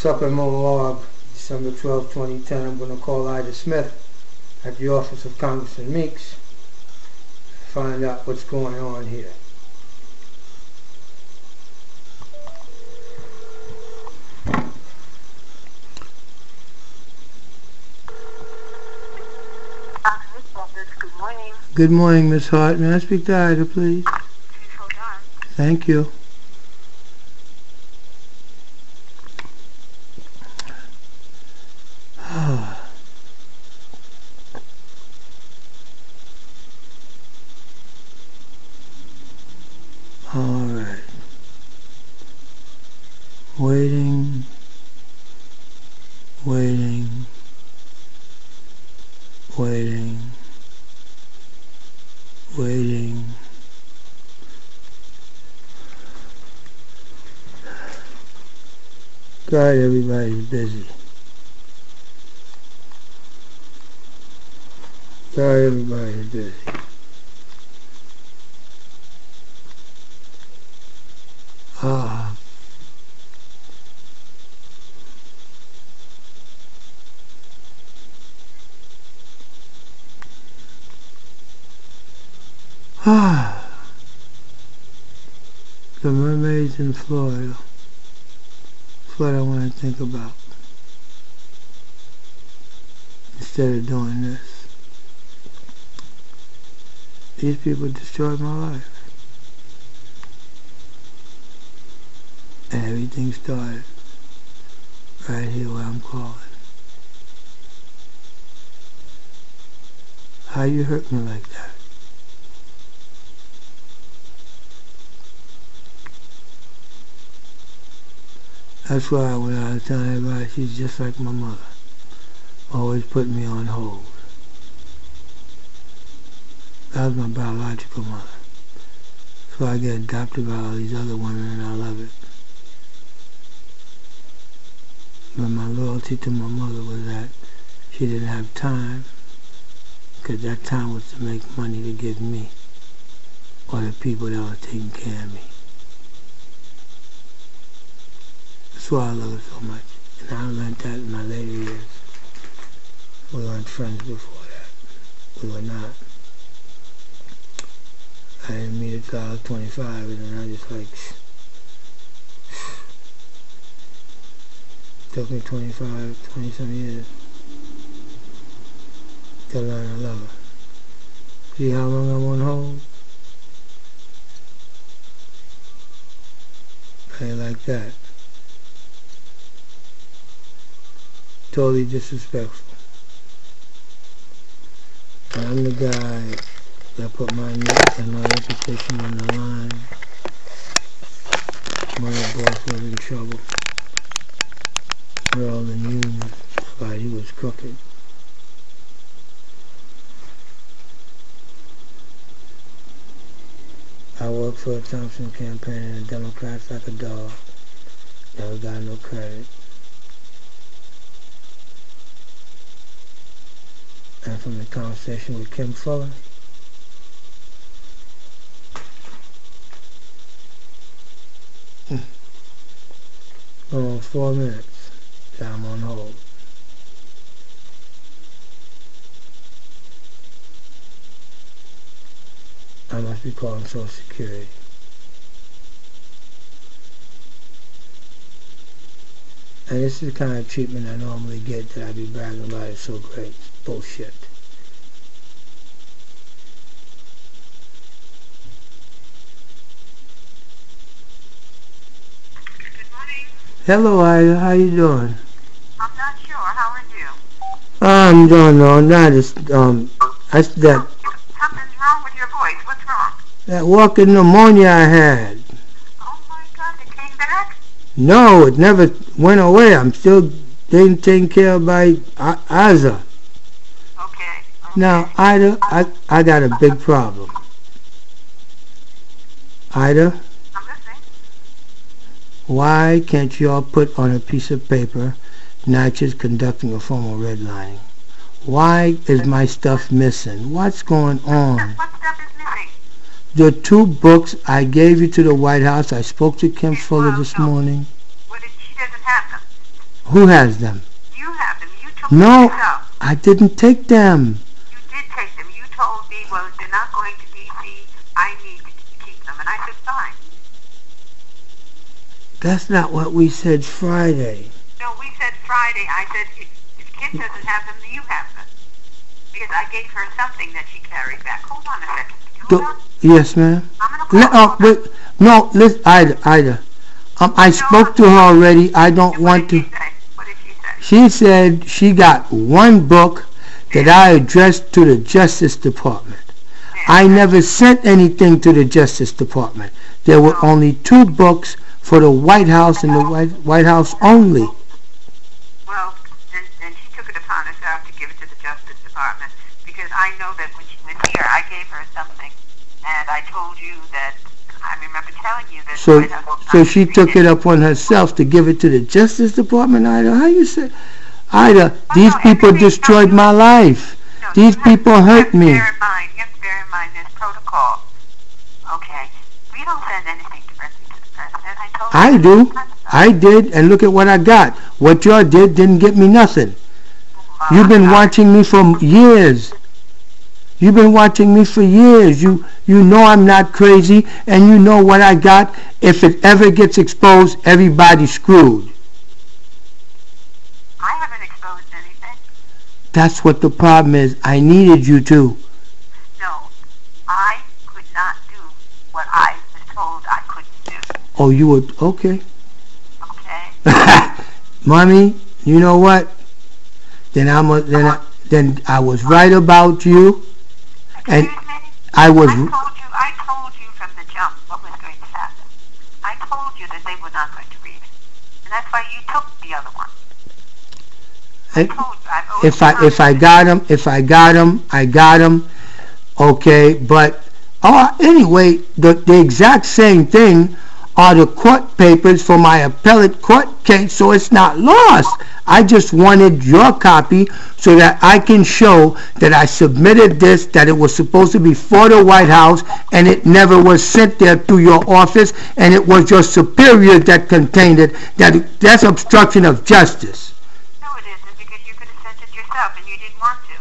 Supplemental log, December 12, 2010. I'm going to call Ida Smith at the office of Congressman Meeks to find out what's going on here. Good morning. Good morning, Miss Hart. May I speak to Ida, please? Please hold on. Thank you. All right. Waiting. Waiting. Waiting. Waiting. God, everybody's busy. God, everybody's busy. The mermaids in Florida. That's what I want to think about. Instead of doing this. These people destroyed my life. And everything started right here where I'm calling. How you hurt me like that? That's why when I was telling everybody she's just like my mother. Always put me on hold. That was my biological mother. So I get adopted by all these other women and I love it. But my loyalty to my mother was that she didn't have time, because that time was to make money to give me, or the people that were taking care of me. That's why I love her so much. And I learned that in my later years. We weren't friends before that. We were not. I didn't meet her till I was 25, and then I just like... Took me 20-some years to learn to love her. See how long I'm on hold? I ain't like that. Totally disrespectful. And I'm the guy that put my neck and my reputation on the line when the boss was in trouble. Where all the news about he was crooked. I worked for the Thompson campaign and the Democrats like a dog. Never got no credit. And from the conversation with Kim Fuller, almost 4 minutes. I'm on hold. I must be calling Social Security. And this is the kind of treatment I normally get that I be bragging about. It's so great. It's bullshit. Good morning. Hello, Ida. How you doing? I'm not sure. How are you? I'm doing no, not as Something's wrong with your voice. What's wrong? that walking pneumonia I had. Oh my God, it came back? No, it never went away. I'm still being taken care of by Isa. Okay. Now, Ida, I got a big problem. Ida, I'm listening. why can't you all put on a piece of paper Natchez conducting a formal redlining? Why is my stuff missing? What's going on? What stuff is missing? The 2 books I gave you to the White House. I spoke to Kim Fuller this morning. She doesn't have them. Who has them? You have them. You took them No, yourself. I didn't take them. You did take them. You told me, well, they're not going to D.C. I need to keep them. And I said, fine. That's not what we said Friday. No, we said Friday. I said, if Kit doesn't have them, you have them. Because I gave her something that she carried back. Hold on a second. Hold on. Yes, ma'am. I'm going to call her. Wait, no, listen, Ida. I spoke to her already. I don't want to. What did she say? She said she got one book that I addressed to the Justice Department. I never sent anything to the Justice Department. There were only 2 books for the White House and the White House only. Well, then she took it upon herself to give it to the Justice Department, because I know that when she was here, I gave her something, and I told you that, I remember telling you that... So she took it upon herself to give it to the Justice Department, Ida? How you say? Ida, these people destroyed my life. These people hurt me. You have to bear in mind this protocol. Okay? We don't send anything directly to the President. I told I do. I did, and look at what I got. What y'all did didn't get me nothing. You've been watching me for years. You've been watching me for years. You know I'm not crazy, and you know what I got. If it ever gets exposed, everybody's screwed. I haven't exposed anything. That's what the problem is. I needed you to. No, I could not do what I was told I couldn't do. Oh, you would? Okay. Okay? Mommy, you know what? Then I was right about you. And Excuse me? I was... I told you from the jump what was going to happen. I told you that they were not going to read it. And that's why you took the other one. I told you. If I got them. Okay, but anyway, the exact same thing are the court papers for my appellate court case, so it's not lost. I just wanted your copy so that I can show that I submitted this, that it was supposed to be for the White House, and it never was sent there through your office, and it was your superior that contained it. That's obstruction of justice. No, it isn't, because you could have sent it yourself, and you didn't want to.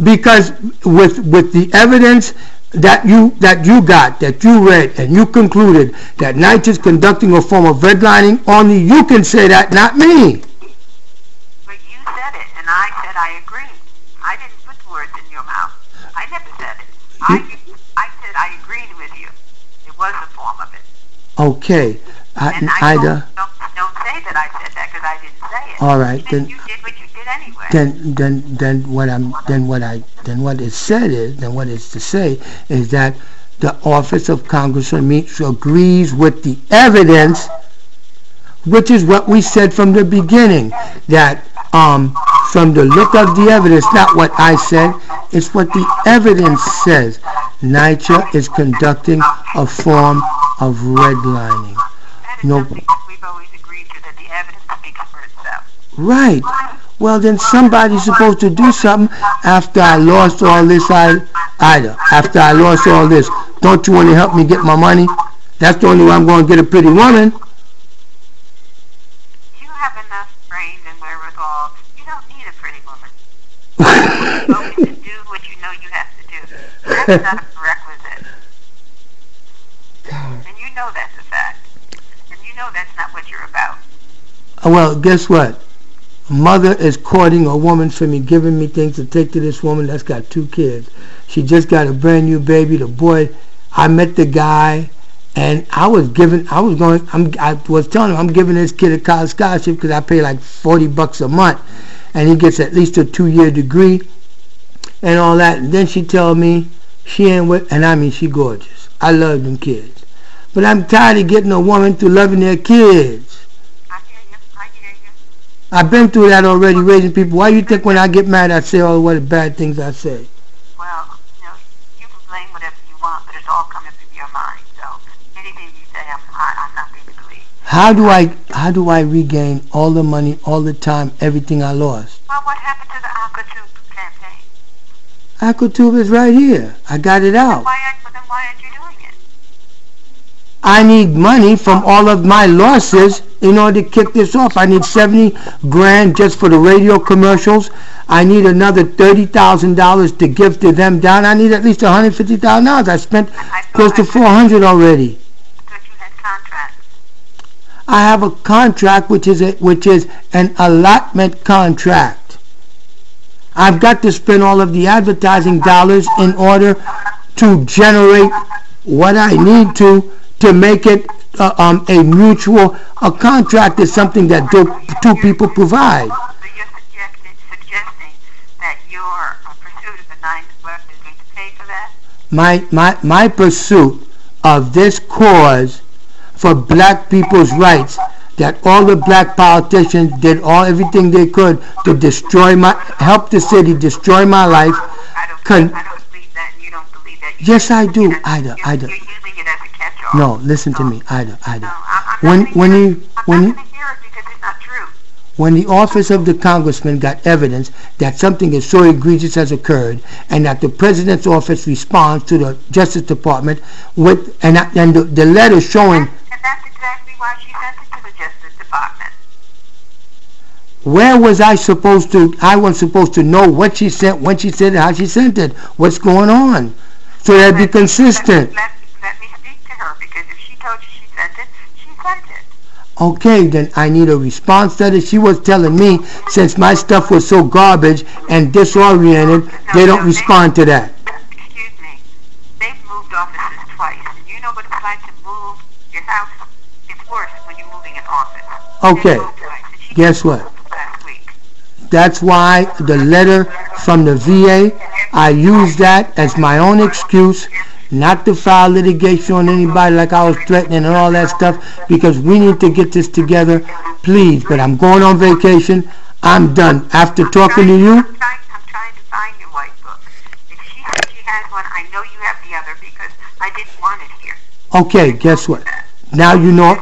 Because with the evidence that you got, that you read, and you concluded that Knight is conducting a form of redlining, only you can say that, not me. But you said it, and I said I agree. I didn't put the words in your mouth. I never said it. I said I agreed with you. It was a form of it. Okay. And Ida. Don't say that I said that, because I didn't say it. All right. Then you did what you did anyway. What it said is, what it's to say is that the office of Congressman Meeks agrees with the evidence, which is what we said from the beginning, that from the look of the evidence, not what I said, it's what the evidence says. NYCHA is conducting a form of redlining. No. We've always agreed to that the evidence speaks for itself. Right. Well, then somebody's supposed to do something after I lost all this, Ida. After I lost all this. Don't you want to help me get my money? That's the only way I'm going to get a pretty woman. You have enough brain and wherewithal. You don't need a pretty woman. You always do what you know you have to do. That's not a prerequisite. God. And you know that's a fact. And you know that's not what you're about. Well, guess what? Mother is courting a woman for me, giving me things to take to this woman that's got 2 kids. She just got a brand new baby. The boy, I met the guy, and I was telling him I'm giving this kid a college scholarship because I pay like $40 a month, and he gets at least a 2-year degree and all that. And then she told me she ain't with, and I mean she gorgeous. I love them kids, but I'm tired of getting a woman through loving their kids. I've been through that already, raising people. Why do you think when I get mad I say all the bad things I say? Well, you can blame whatever you want, but it's all coming from your mind. So anything you say, I'm not going to believe. How do I regain all the money, all the time, everything I lost? Well, what happened to the APPARATUS campaign? APPARATUS is right here. I got it out. Then why aren't you doing it? I need money from all of my losses in order to kick this off. I need 70 grand just for the radio commercials. I need another $30,000 to give to them down. I need at least $150,000. I spent close to $400 already. I thought you had contracts. I have a contract which is an allotment contract. I've got to spend all of the advertising dollars in order to generate what I need to make it a mutual. A contract is something that two people provide. So you're suggesting that your pursuit of the 9th West is going to pay for that? My pursuit of this cause for black people's rights, that all the black politicians did everything they could to help the city destroy my life. I don't believe that. You don't believe that. Yes, I do, Ida. You're using it as a catch-all. No, listen to me, Ida. No, I'm not going to hear it because it's not true. When the office of the congressman got evidence that something is so egregious has occurred, and that the president's office responds to the Justice Department with and the letter showing. And that's exactly why she sent it to the Justice Department. Where was I supposed to? I was supposed to know what she sent, when she sent it, how she sent it, what's going on, so that'd be consistent. Let me speak to her, because if she told you she sent it, she sent it. Okay, then I need a response letter. She was telling me, since my stuff was so garbage and disoriented, they don't respond to that. Excuse me. They've moved offices twice, and you know what it's like to move your house? It's worse when you're moving an office. Okay, guess what? That's why the letter from the VA, I used that as my own excuse not to file litigation on anybody like I was threatening and all that stuff, because we need to get this together, please. But I'm going on vacation. I'm done. After talking to you. I'm trying to find your white book. If she said she has one, I know you have the other, because I didn't want it here. Okay, guess what? Now you know.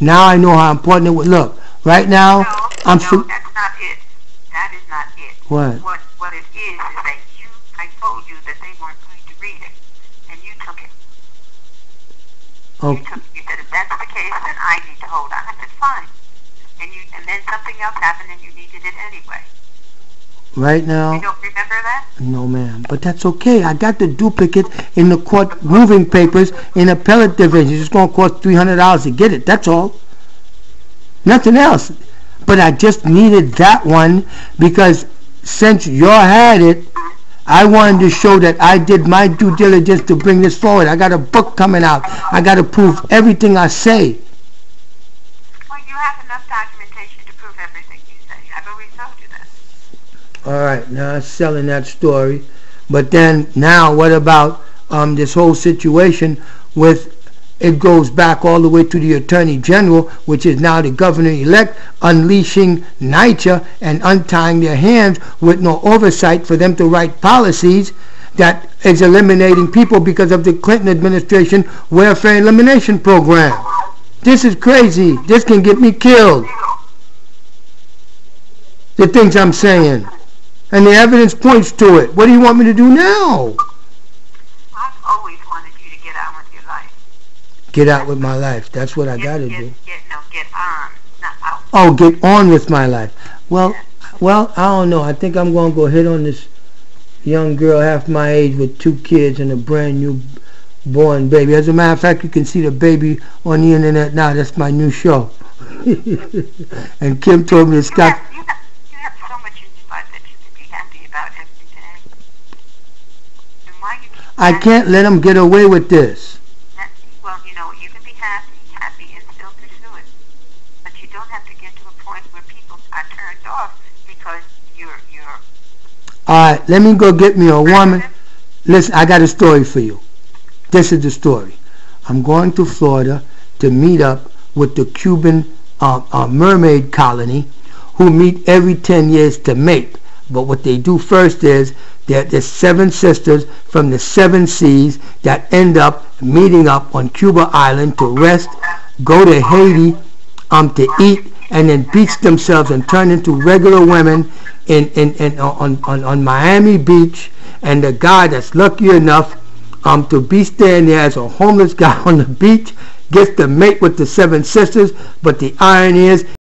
Now I know how important it was. Look, right now, No, that's not it. That is not it. What? What it is that I told you that they weren't going to read it, and you took it. Okay. You said, if that's the case, then I need to hold on. I said, fine. And then something else happened, and you needed it anyway. Right now. You don't remember that? No, ma'am. But that's okay. I got the duplicate in the court moving papers in appellate division. It's going to cost $300 to get it. That's all. Nothing else. But I just needed that one because since you had it, I wanted to show that I did my due diligence to bring this forward. I got a book coming out. I got to prove everything I say. Well, you have enough documentation to prove everything you say. I've always told you that. All right, now I'm selling that story. But then now what about this whole situation with, it goes back all the way to the Attorney General, which is now the governor-elect, unleashing NYCHA and untying their hands with no oversight for them to write policies that is eliminating people because of the Clinton administration welfare elimination program. This is crazy. This can get me killed. The things I'm saying. And the evidence points to it. What do you want me to do now? I've always wanted you to get on with your life. Get out with my life. That's what I got to do. Get on, not out. Oh, get on with my life. Well, I don't know. I think I'm going to go hit on this young girl half my age with 2 kids and a brand new born baby. As a matter of fact, you can see the baby on the internet now. That's my new show. And Kim told me to stop. You have so much in your life that you can be happy about every day. And why you keep I can't let them get away with this. Well, you know, you can be happy and still pursue it. But you don't have to get to a point where people are turned off because you're All right, let me go get me a woman. Listen, I got a story for you. This is the story. I'm going to Florida to meet up with the Cuban mermaid colony, who meet every 10 years to mate. But what they do first is there's 7 sisters from the 7 seas that end up meeting up on Cuba Island to rest, go to Haiti to eat, and then beach themselves and turn into regular women on Miami Beach. And the guy that's lucky enough to be staying there as a homeless guy on the beach gets to mate with the 7 sisters, but the irony is